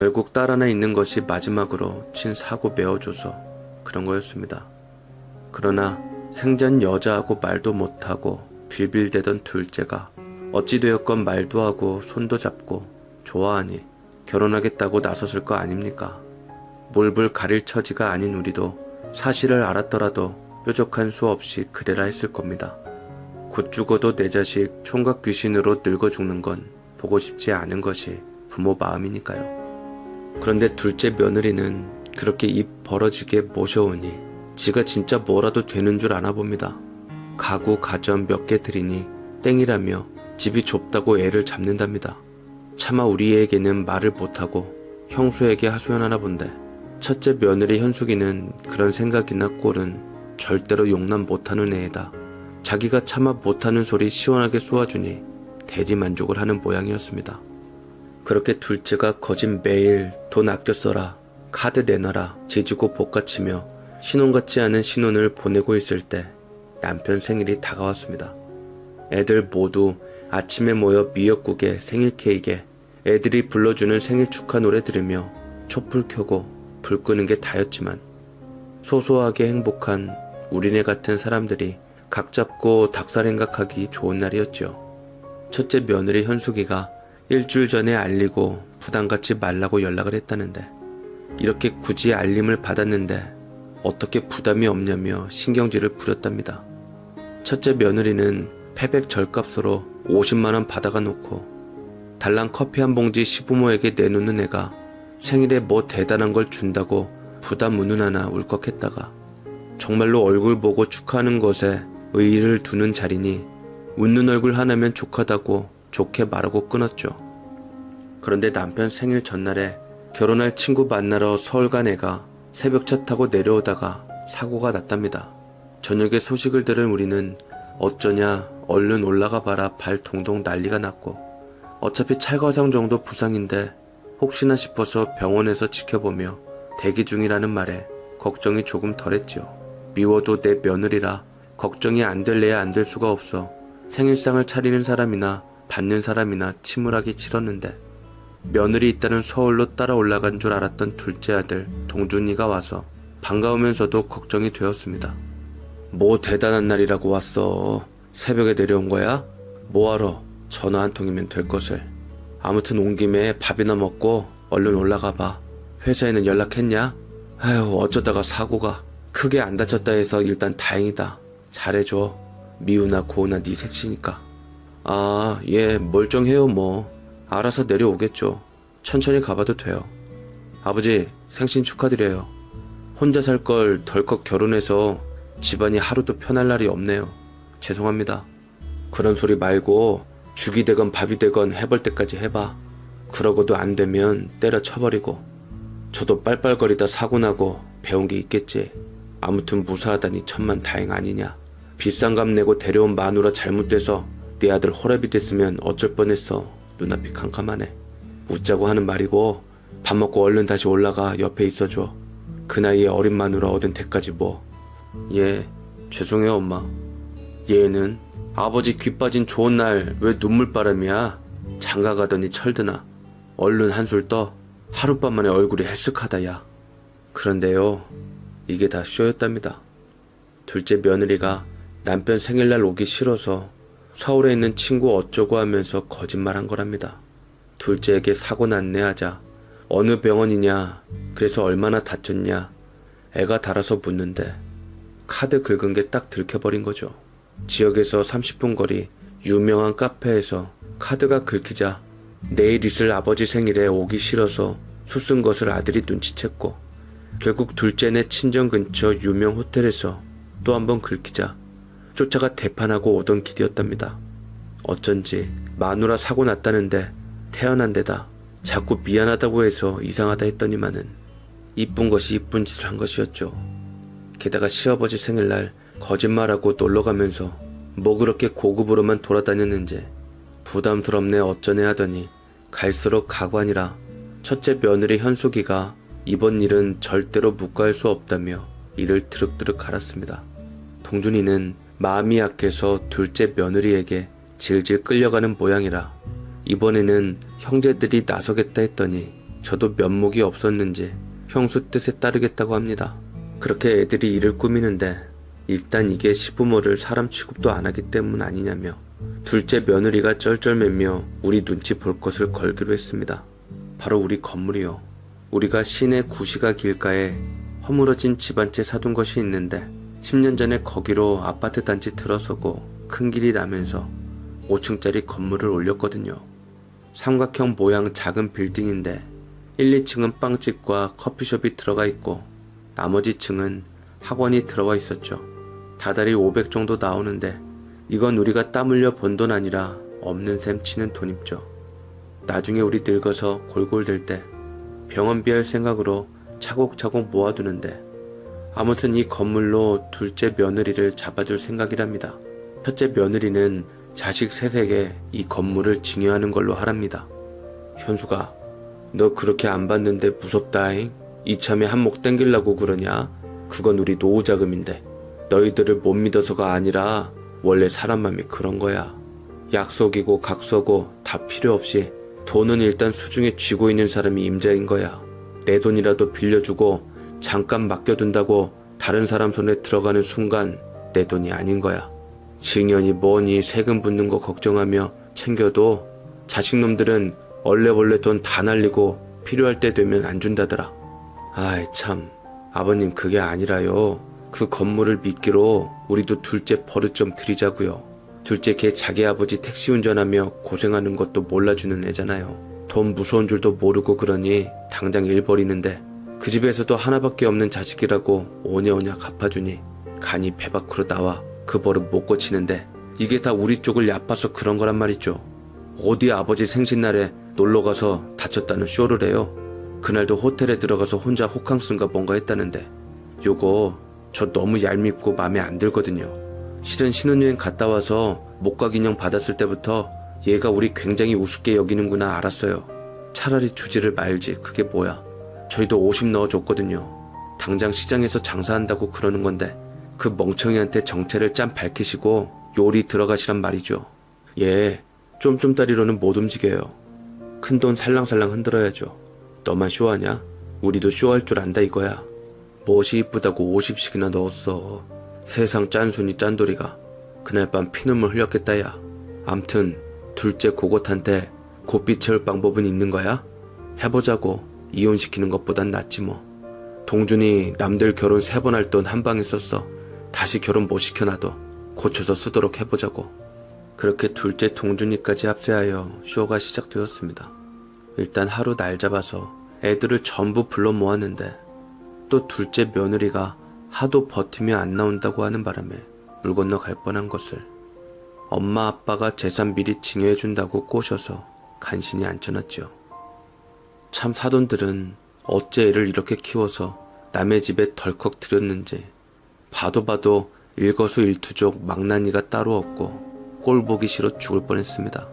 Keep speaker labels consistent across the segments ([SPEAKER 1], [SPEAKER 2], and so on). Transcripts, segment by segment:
[SPEAKER 1] 결국 딸 하나 있는 것이 마지막으로 친 사고 메어줘서 그런 거였습니다. 그러나 생전 여자하고 말도 못하고 빌빌대던 둘째가 어찌되었건 말도 하고 손도 잡고 좋아하니 결혼하겠다고 나섰을 거 아닙니까? 몰불 가릴 처지가 아닌 우리도 사실을 알았더라도 뾰족한 수 없이 그래라 했을 겁니다. 곧 죽어도 내 자식 총각 귀신으로 늙어 죽는 건 보고 싶지 않은 것이 부모 마음이니까요. 그런데 둘째 며느리는 그렇게 입 벌어지게 모셔오니 지가 진짜 뭐라도 되는 줄 아나 봅니다. 가구 가전 몇 개 들이니 땡이라며 집이 좁다고 애를 잡는답니다. 차마 우리에게는 말을 못하고 형수에게 하소연하나 본데 첫째 며느리 현숙이는 그런 생각이나 꼴은 절대로 용납 못하는 애에다 자기가 차마 못하는 소리 시원하게 쏘아주니 대리만족을 하는 모양이었습니다. 그렇게 둘째가 거진 매일 돈 아껴 써라, 카드 내놔라, 지지고 볶아치며 신혼 같지 않은 신혼을 보내고 있을 때 남편 생일이 다가왔습니다. 애들 모두 아침에 모여 미역국에 생일 케이크에 애들이 불러주는 생일 축하 노래 들으며 촛불 켜고 불 끄는 게 다였지만 소소하게 행복한 우리네 같은 사람들이 각 잡고 닭살 행각하기 좋은 날이었죠. 첫째 며느리 현숙이가 일주일 전에 알리고 부담 갖지 말라고 연락을 했다는데 이렇게 굳이 알림을 받았는데 어떻게 부담이 없냐며 신경질을 부렸답니다. 첫째 며느리는 패백 절값으로 50만원 받아가 놓고 달랑 커피 한 봉지 시부모에게 내놓는 애가 생일에 뭐 대단한 걸 준다고 부담 운운하나 울컥했다가 정말로 얼굴 보고 축하하는 것에 의의를 두는 자리니 웃는 얼굴 하나면 족하다고 좋게 말하고 끊었죠. 그런데 남편 생일 전날에 결혼할 친구 만나러 서울 간 애가 새벽차 타고 내려오다가 사고가 났답니다. 저녁에 소식을 들은 우리는 어쩌냐 얼른 올라가 봐라 발 동동 난리가 났고 어차피 찰과상 정도 부상인데 혹시나 싶어서 병원에서 지켜보며 대기 중이라는 말에 걱정이 조금 덜했죠. 미워도 내 며느리라 걱정이 안 될래야 안 될 수가 없어 생일상을 차리는 사람이나 받는 사람이나 침울하기 싫었는데 며느리 있다는 서울로 따라 올라간 줄 알았던 둘째 아들 동준이가 와서 반가우면서도 걱정이 되었습니다. 뭐 대단한 날이라고 왔어. 새벽에 내려온 거야? 뭐하러? 전화 한 통이면 될 것을. 아무튼 온 김에 밥이나 먹고 얼른 올라가 봐. 회사에는 연락했냐? 아휴 어쩌다가 사고가. 크게 안 다쳤다 해서 일단 다행이다. 잘해줘. 미우나 고우나 네 셋이니까. 아, 예, 멀쩡해요 뭐. 알아서 내려오겠죠. 천천히 가봐도 돼요. 아버지, 생신 축하드려요. 혼자 살 걸 덜컥 결혼해서 집안이 하루도 편할 날이 없네요. 죄송합니다. 그런 소리 말고 죽이 되건 밥이 되건 해볼 때까지 해봐. 그러고도 안 되면 때려쳐버리고. 저도 빨빨거리다 사고나고 배운 게 있겠지. 아무튼 무사하다니 천만다행 아니냐. 비싼 값 내고 데려온 마누라 잘못돼서 내 아들 호랩이 됐으면 어쩔 뻔했어. 눈앞이 캄캄하네. 웃자고 하는 말이고 밥 먹고 얼른 다시 올라가 옆에 있어줘. 그 나이에 어린 마누라 얻은 데까지 뭐. 예, 죄송해요 엄마. 얘는 아버지 귀 빠진 좋은 날 왜 눈물바람이야. 장가 가더니 철드나. 얼른 한술 떠. 하룻밤 만에 얼굴이 헬쓱하다 야. 그런데요, 이게 다 쇼였답니다. 둘째 며느리가 남편 생일날 오기 싫어서 서울에 있는 친구 어쩌고 하면서 거짓말한 거랍니다. 둘째에게 사고 났네 하자 어느 병원이냐, 그래서 얼마나 다쳤냐, 애가 달아서 묻는데 카드 긁은 게 딱 들켜버린 거죠. 지역에서 30분 거리 유명한 카페에서 카드가 긁히자 내일 있을 아버지 생일에 오기 싫어서 수쓴 것을 아들이 눈치챘고 결국 둘째네 친정 근처 유명 호텔에서 또 한 번 긁히자 쫓아가 대판하고 오던 길이었답니다. 어쩐지 마누라 사고 났다는데 태어난 데다 자꾸 미안하다고 해서 이상하다 했더니만은 이쁜 것이 이쁜 짓을 한 것이었죠. 게다가 시아버지 생일날 거짓말하고 놀러가면서 뭐 그렇게 고급으로만 돌아다녔는지 부담스럽네 어쩌네 하더니 갈수록 가관이라 첫째 며느리 현숙이가 이번 일은 절대로 묵과할 수 없다며 이를 드륵드륵 갈았습니다. 동준이는 마음이 약해서 둘째 며느리에게 질질 끌려가는 모양이라 이번에는 형제들이 나서겠다 했더니 저도 면목이 없었는지 형수 뜻에 따르겠다고 합니다. 그렇게 애들이 일을 꾸미는데 일단 이게 시부모를 사람 취급도 안 하기 때문 아니냐며 둘째 며느리가 쩔쩔매며 우리 눈치 볼 것을 걸기로 했습니다. 바로 우리 건물이요. 우리가 시내 구시가 길가에 허물어진 집 한 채 사둔 것이 있는데 10년 전에 거기로 아파트 단지 들어서고 큰 길이 나면서 5층짜리 건물을 올렸거든요. 삼각형 모양 작은 빌딩인데 1, 2층은 빵집과 커피숍이 들어가 있고 나머지 층은 학원이 들어와 있었죠. 다달이 500 정도 나오는데 이건 우리가 땀 흘려 번 돈 아니라 없는 셈 치는 돈입죠. 나중에 우리 늙어서 골골댈 때 병원비 할 생각으로 차곡차곡 모아두는데 아무튼 이 건물로 둘째 며느리를 잡아줄 생각이랍니다. 첫째 며느리는 자식 셋에게 이 건물을 증여하는 걸로 하랍니다. 현수가 너 그렇게 안 받는데 무섭다잉? 이참에 한몫 땡기려고 그러냐? 그건 우리 노후 자금인데 너희들을 못 믿어서가 아니라 원래 사람 맘이 그런 거야. 약속이고 각서고 다 필요 없이 돈은 일단 수중에 쥐고 있는 사람이 임자인 거야. 내 돈이라도 빌려주고 잠깐 맡겨둔다고 다른 사람 손에 들어가는 순간 내 돈이 아닌 거야. 증여니 뭐니 세금 붙는 거 걱정하며 챙겨도 자식놈들은 얼레벌레 돈 다 날리고 필요할 때 되면 안 준다더라. 아이 참, 아버님 그게 아니라요. 그 건물을 미끼로 우리도 둘째 버릇 좀 들이자고요. 둘째 걔 자기 아버지 택시 운전하며 고생하는 것도 몰라주는 애잖아요. 돈 무서운 줄도 모르고 그러니 당장 일 버리는데 그 집에서도 하나밖에 없는 자식이라고 오냐오냐 갚아주니 간이 배 밖으로 나와 그 버릇 못 고치는데 이게 다 우리 쪽을 얕봐서 그런 거란 말이죠. 어디 아버지 생신날에 놀러가서 다쳤다는 쇼를 해요. 그날도 호텔에 들어가서 혼자 호캉스인가 뭔가 했다는데 요거 저 너무 얄밉고 맘에 안 들거든요. 실은 신혼여행 갔다 와서 목각 인형 받았을 때부터 얘가 우리 굉장히 우습게 여기는구나 알았어요. 차라리 주지를 말지 그게 뭐야. 저희도 50 넣어줬거든요. 당장 시장에서 장사한다고 그러는 건데 그 멍청이한테 정체를 짠 밝히시고 요리 들어가시란 말이죠. 얘 쫌쫌다리로는 못 움직여요. 큰돈 살랑살랑 흔들어야죠. 너만 쇼하냐? 우리도 쇼할 줄 안다 이거야. 무엇이 이쁘다고 50씩이나 넣었어. 세상 짠순이 짠돌이가. 그날 밤 피눈물 흘렸겠다 야. 암튼 둘째 고것한테 고삐 채울 방법은 있는 거야? 해보자고. 이혼시키는 것보단 낫지 뭐. 동준이 남들 결혼 3번 할 돈 한 방에 썼어. 다시 결혼 못 시켜놔도 고쳐서 쓰도록 해보자고. 그렇게 둘째 동준이까지 합세하여 쇼가 시작되었습니다. 일단 하루 날 잡아서 애들을 전부 불러 모았는데 또 둘째 며느리가 하도 버티며 안 나온다고 하는 바람에 물 건너 갈 뻔한 것을 엄마 아빠가 재산 미리 증여해준다고 꼬셔서 간신히 앉혀놨죠. 참 사돈들은 어째 애를 이렇게 키워서 남의 집에 덜컥 들였는지 봐도 일거수일투족 망나니가 따로 없고 꼴 보기 싫어 죽을 뻔했습니다.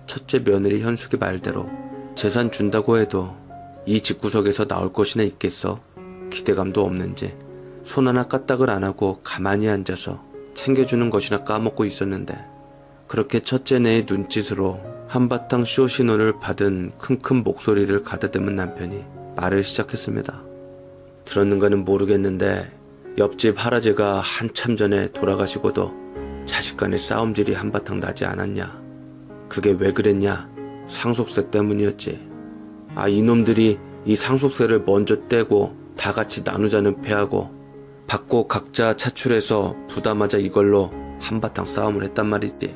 [SPEAKER 1] 첫째 며느리 현숙의 말대로 재산 준다고 해도 이 집구석에서 나올 것이나 있겠어? 기대감도 없는지 손 하나 까딱을 안 하고 가만히 앉아서 챙겨주는 것이나 까먹고 있었는데 그렇게 첫째네의 눈짓으로 한바탕 쇼 신호를 받은 킁킁 목소리를 가다듬은 남편이 말을 시작했습니다. 들었는가는 모르겠는데 옆집 할아재가 한참 전에 돌아가시고도 자식 간의 싸움질이 한바탕 나지 않았냐. 그게 왜 그랬냐. 상속세 때문이었지. 아 이놈들이 이 상속세를 먼저 떼고 다 같이 나누자는 패하고 받고 각자 차출해서 부담하자 이걸로 한바탕 싸움을 했단 말이지.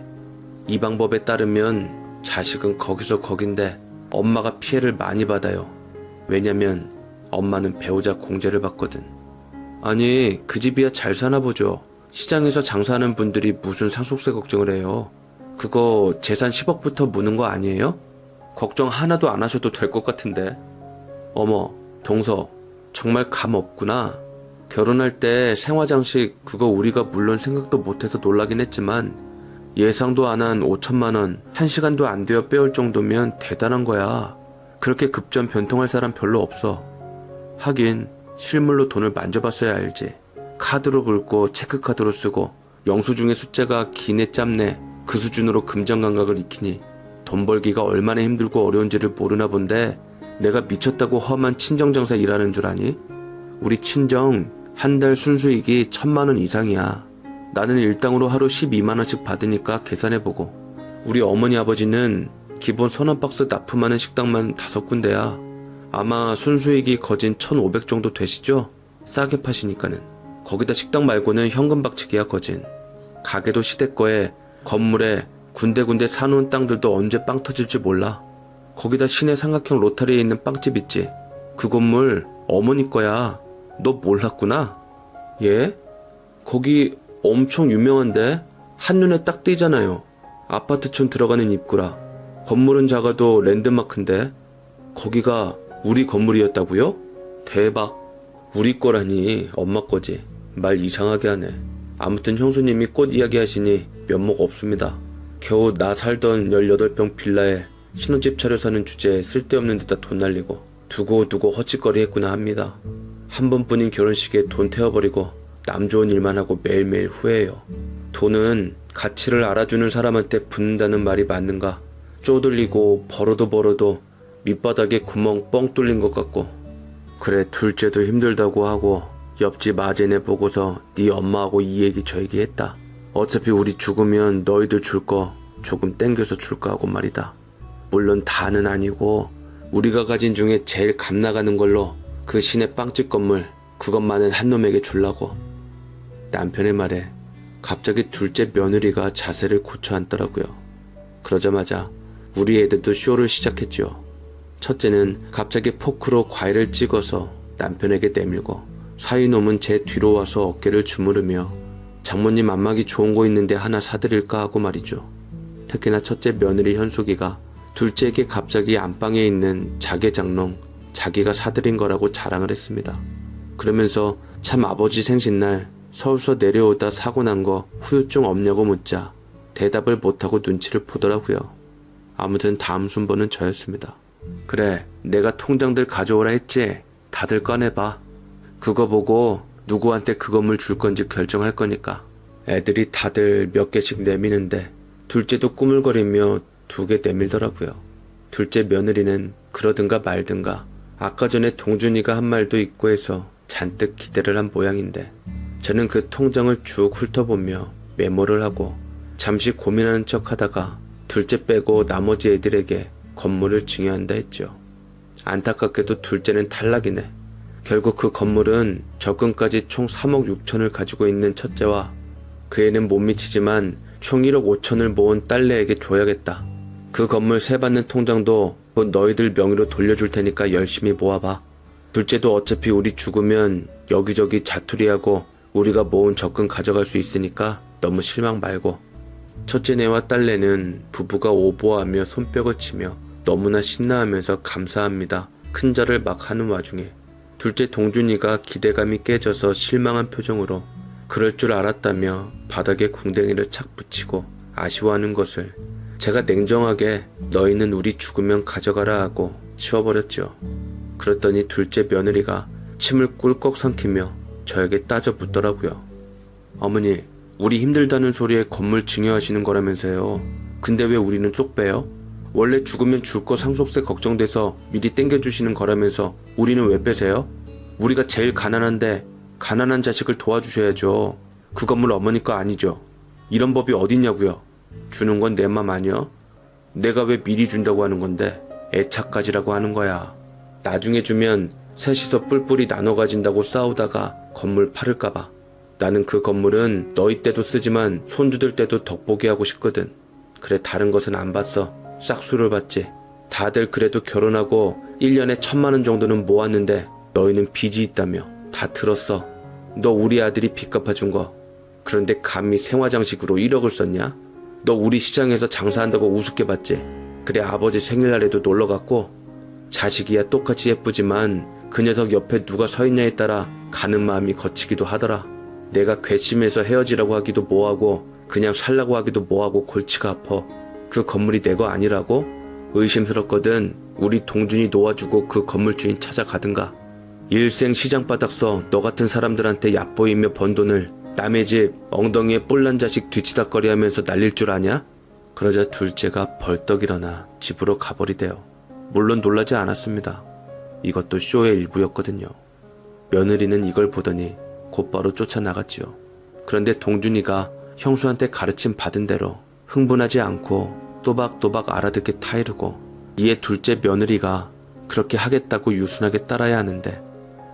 [SPEAKER 1] 이 방법에 따르면 자식은 거기서 거긴데 엄마가 피해를 많이 받아요. 왜냐면 엄마는 배우자 공제를 받거든. 아니 그 집이야 잘 사나 보죠. 시장에서 장사하는 분들이 무슨 상속세 걱정을 해요. 그거 재산 10억부터 무는 거 아니에요? 걱정 하나도 안 하셔도 될 것 같은데. 어머 동서 정말 감 없구나. 결혼할 때 생화장식 그거 우리가 물론 생각도 못해서 놀라긴 했지만 예상도 안 한 5천만 원 1시간도 안 되어 빼올 정도면 대단한 거야. 그렇게 급전 변통할 사람 별로 없어. 하긴 실물로 돈을 만져봤어야 알지. 카드로 긁고 체크카드로 쓰고 영수증의 숫자가 기네 짧네 그 수준으로 금전감각을 익히니 돈 벌기가 얼마나 힘들고 어려운지를 모르나 본데 내가 미쳤다고 험한 친정장사 일하는 줄 아니? 우리 친정 한 달 순수익이 1,000만 원 이상이야. 나는 일당으로 하루 12만 원씩 받으니까 계산해보고, 우리 어머니 아버지는 기본 선언박스 납품하는 식당만 5군데야. 아마 순수익이 거진 1,500 정도 되시죠? 싸게 파시니까는. 거기다 식당 말고는 현금 박치기야 거진. 가게도 시댁 거에, 건물에 군데군데 사놓은 땅들도 언제 빵 터질지 몰라. 거기다 시내 삼각형 로타리에 있는 빵집 있지? 그 건물 어머니 거야. 너 몰랐구나? 예? 거기 엄청 유명한데? 한눈에 딱 띄잖아요. 아파트촌 들어가는 입구라. 건물은 작아도 랜드마크인데 거기가 우리 건물이었다고요? 대박. 우리 거라니 엄마 거지. 말 이상하게 하네. 아무튼 형수님이 꽃 이야기 하시니 면목 없습니다. 겨우 나 살던 18평 빌라에 신혼집 차려 사는 주제에 쓸데없는 데다 돈 날리고 두고두고 헛짓거리 했구나 합니다. 한 번뿐인 결혼식에 돈 태워버리고 남 좋은 일만 하고 매일매일 후회해요. 돈은 가치를 알아주는 사람한테 붙는다는 말이 맞는가? 쪼들리고 벌어도 밑바닥에 구멍 뻥 뚫린 것 같고. 그래, 둘째도 힘들다고 하고 옆집 아재네 보고서 네 엄마하고 이 얘기 저 얘기 했다. 어차피 우리 죽으면 너희들 줄 거 조금 땡겨서 줄까 하고 말이다. 물론 다는 아니고 우리가 가진 중에 제일 값 나가는 걸로 그 시내 빵집 건물 그것만은 한 놈에게 줄라고. 남편의 말에 갑자기 둘째 며느리가 자세를 고쳐 앉더라고요. 그러자마자 우리 애들도 쇼를 시작했죠. 첫째는 갑자기 포크로 과일을 찍어서 남편에게 내밀고, 사위놈은 제 뒤로 와서 어깨를 주무르며 장모님 안마기 좋은 거 있는데 하나 사드릴까 하고 말이죠. 특히나 첫째 며느리 현숙이가 둘째에게 갑자기 안방에 있는 자개장롱 자기가 사드린 거라고 자랑을 했습니다. 그러면서 참 아버지 생신날 서울서 내려오다 사고 난 거 후유증 없냐고 묻자 대답을 못하고 눈치를 보더라고요. 아무튼 다음 순번은 저였습니다. 그래, 내가 통장들 가져오라 했지? 다들 꺼내봐. 그거 보고 누구한테 그 건물 줄 건지 결정할 거니까. 애들이 다들 몇 개씩 내미는데 둘째도 꾸물거리며 2개 내밀더라고요. 둘째 며느리는 그러든가 말든가 아까 전에 동준이가 한 말도 있고 해서 잔뜩 기대를 한 모양인데, 저는 그 통장을 쭉 훑어보며 메모를 하고 잠시 고민하는 척 하다가 둘째 빼고 나머지 애들에게 건물을 증여한다 했죠. 안타깝게도 둘째는 탈락이네. 결국 그 건물은 적금까지 총 3억 6천을 가지고 있는 첫째와 그 애는 못 미치지만 총 1억 5천을 모은 딸내에게 줘야겠다. 그 건물 세 받는 통장도 곧 너희들 명의로 돌려줄 테니까 열심히 모아봐. 둘째도 어차피 우리 죽으면 여기저기 자투리하고 우리가 모은 적금 가져갈 수 있으니까 너무 실망 말고. 첫째네와 딸내는 부부가 오보하며 손뼉을 치며 너무나 신나하면서 감사합니다 큰절을 막 하는 와중에 둘째 동준이가 기대감이 깨져서 실망한 표정으로 그럴 줄 알았다며 바닥에 궁뎅이를 착 붙이고 아쉬워하는 것을 제가 냉정하게 너희는 우리 죽으면 가져가라 하고 치워버렸죠. 그랬더니 둘째 며느리가 침을 꿀꺽 삼키며 저에게 따져 묻더라고요. 어머니, 우리 힘들다는 소리에 건물 증여하시는 거라면서요. 근데 왜 우리는 쏙 빼요? 원래 죽으면 줄 거 상속세 걱정돼서 미리 땡겨주시는 거라면서 우리는 왜 빼세요? 우리가 제일 가난한데 가난한 자식을 도와주셔야죠. 그 건물 어머니 거 아니죠? 이런 법이 어딨냐고요. 주는 건 내 맘 아니여? 내가 왜 미리 준다고 하는 건데 애착가지라고 하는 거야. 나중에 주면 셋이서 뿔뿔이 나눠 가진다고 싸우다가 건물 팔을까봐. 나는 그 건물은 너희 때도 쓰지만 손주들 때도 덕보기 하고 싶거든. 그래, 다른 것은 안 봤어. 싹수를 봤지. 다들 그래도 결혼하고 1년에 1,000만 원 정도는 모았는데 너희는 빚이 있다며 다 들었어. 너 우리 아들이 빚 갚아준 거. 그런데 감히 생화장식으로 1억을 썼냐? 너 우리 시장에서 장사한다고 우습게 봤지? 그래, 아버지 생일날에도 놀러갔고. 자식이야 똑같이 예쁘지만 그 녀석 옆에 누가 서 있냐에 따라 가는 마음이 거치기도 하더라. 내가 괘씸해서 헤어지라고 하기도 뭐하고 그냥 살라고 하기도 뭐하고 골치가 아파. 그 건물이 내 거 아니라고? 의심스럽거든. 우리 동준이 놓아주고 그 건물 주인 찾아가든가. 일생 시장바닥 서 너 같은 사람들한테 얕보이며 번 돈을 남의 집 엉덩이에 뿔난 자식 뒤치다거리 하면서 날릴 줄 아냐? 그러자 둘째가 벌떡 일어나 집으로 가버리대요. 물론 놀라지 않았습니다. 이것도 쇼의 일부였거든요. 며느리는 이걸 보더니 곧바로 쫓아나갔지요. 그런데 동준이가 형수한테 가르침 받은 대로 흥분하지 않고 또박또박 알아듣게 타이르고, 이에 둘째 며느리가 그렇게 하겠다고 유순하게 따라야 하는데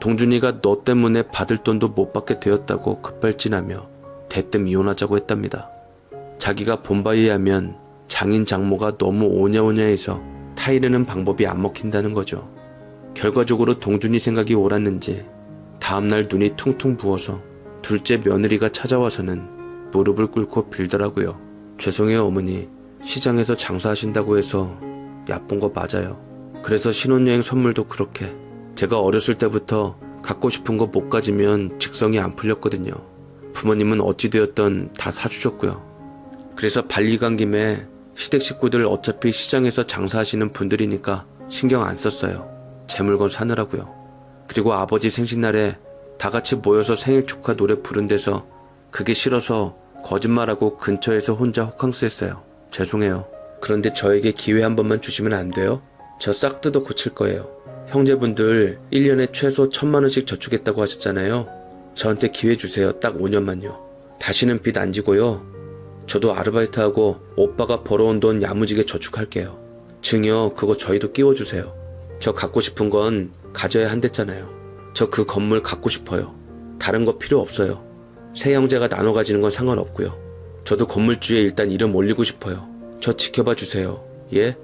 [SPEAKER 1] 동준이가 너 때문에 받을 돈도 못 받게 되었다고 급발진하며 대뜸 이혼하자고 했답니다. 자기가 본 바에 의하면 장인 장모가 너무 오냐오냐해서 타이르는 방법이 안 먹힌다는 거죠. 결과적으로 동준이 생각이 옳았는지 다음날 눈이 퉁퉁 부어서 둘째 며느리가 찾아와서는 무릎을 꿇고 빌더라고요. 죄송해요 어머니, 시장에서 장사하신다고 해서 얕본 거 맞아요. 그래서 신혼여행 선물도 그렇게 제가 어렸을 때부터 갖고 싶은 거 못 가지면 직성이 안 풀렸거든요. 부모님은 어찌되었던 다 사주셨고요. 그래서 발리 간 김에 시댁 식구들 어차피 시장에서 장사하시는 분들이니까 신경 안 썼어요. 제 물건 사느라고요. 그리고 아버지 생신날에 다 같이 모여서 생일 축하 노래 부른 데서 그게 싫어서 거짓말하고 근처에서 혼자 호캉스 했어요. 죄송해요. 그런데 저에게 기회 한 번만 주시면 안 돼요? 저 싹 뜯어 고칠 거예요. 형제분들 1년에 최소 1,000만 원씩 저축했다고 하셨잖아요. 저한테 기회 주세요. 딱 5년만요. 다시는 빚 안 지고요. 저도 아르바이트하고 오빠가 벌어온 돈 야무지게 저축할게요. 증여 그거 저희도 끼워주세요. 저 갖고 싶은 건 가져야 한댔잖아요. 저 그 건물 갖고 싶어요. 다른 거 필요 없어요. 세 형제가 나눠 가지는 건 상관없고요. 저도 건물주에 일단 이름 올리고 싶어요. 저 지켜봐 주세요. 예?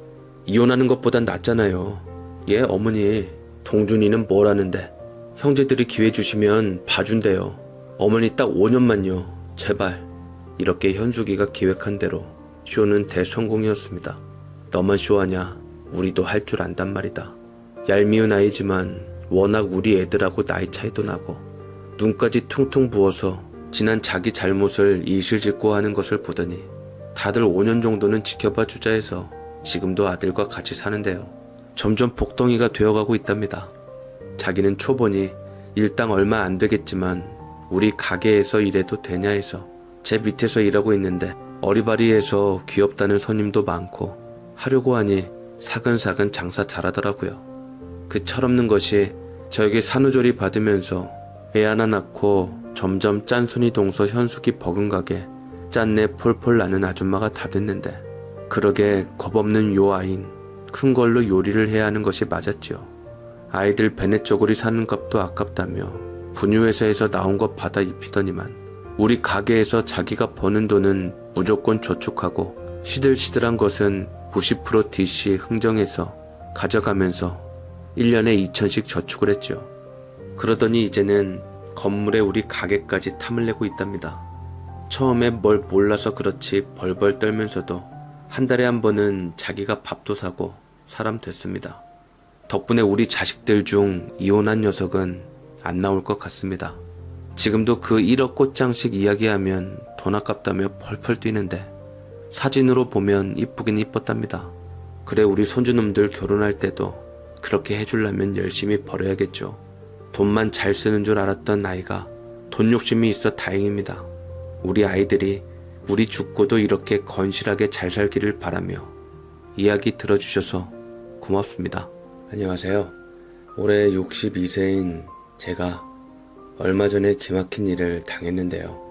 [SPEAKER 1] 이혼하는 것보단 낫잖아요. 예, 어머니. 동준이는 뭘 하는데. 형제들이 기회 주시면 봐준대요. 어머니 딱 5년만요. 제발. 이렇게 현숙이가 기획한 대로 쇼는 대성공이었습니다. 너만 쇼하냐? 우리도 할 줄 안단 말이다. 얄미운 아이지만 워낙 우리 애들하고 나이 차이도 나고 눈까지 퉁퉁 부어서 지난 자기 잘못을 이실직고 하는 것을 보더니 다들 5년 정도는 지켜봐 주자 해서 지금도 아들과 같이 사는데요. 점점 복덩이가 되어가고 있답니다. 자기는 초보니 일당 얼마 안 되겠지만 우리 가게에서 일해도 되냐 해서 제 밑에서 일하고 있는데 어리바리해서 귀엽다는 손님도 많고 하려고 하니 사근사근 장사 잘하더라고요. 그 철없는 것이 저에게 산후조리 받으면서 애 하나 낳고 점점 짠순이 동서 현숙이 버금가게 짠내 폴폴 나는 아줌마가 다 됐는데, 그러게 겁없는 요 아인 큰 걸로 요리를 해야 하는 것이 맞았지요. 아이들 베넷저고리 사는 값도 아깝다며 분유회사에서 나온 것 받아 입히더니만 우리 가게에서 자기가 버는 돈은 무조건 저축하고 시들시들한 것은 90% DC 흥정해서 가져가면서 1년에 2천씩 저축을 했죠. 그러더니 이제는 건물에 우리 가게까지 탐을 내고 있답니다. 처음에 뭘 몰라서 그렇지 벌벌 떨면서도 한 달에 한 번은 자기가 밥도 사고 사람 됐습니다. 덕분에 우리 자식들 중 이혼한 녀석은 안 나올 것 같습니다. 지금도 그 1억 꽃장식 이야기하면 돈 아깝다며 펄펄 뛰는데 사진으로 보면 이쁘긴 이뻤답니다. 그래, 우리 손주놈들 결혼할 때도 그렇게 해주려면 열심히 벌어야겠죠. 돈만 잘 쓰는 줄 알았던 나이가 돈 욕심이 있어 다행입니다. 우리 아이들이 우리 죽고도 이렇게 건실하게 잘 살기를 바라며 이야기 들어주셔서 고맙습니다. 안녕하세요. 올해 62세인 제가 얼마 전에 기막힌 일을 당했는데요.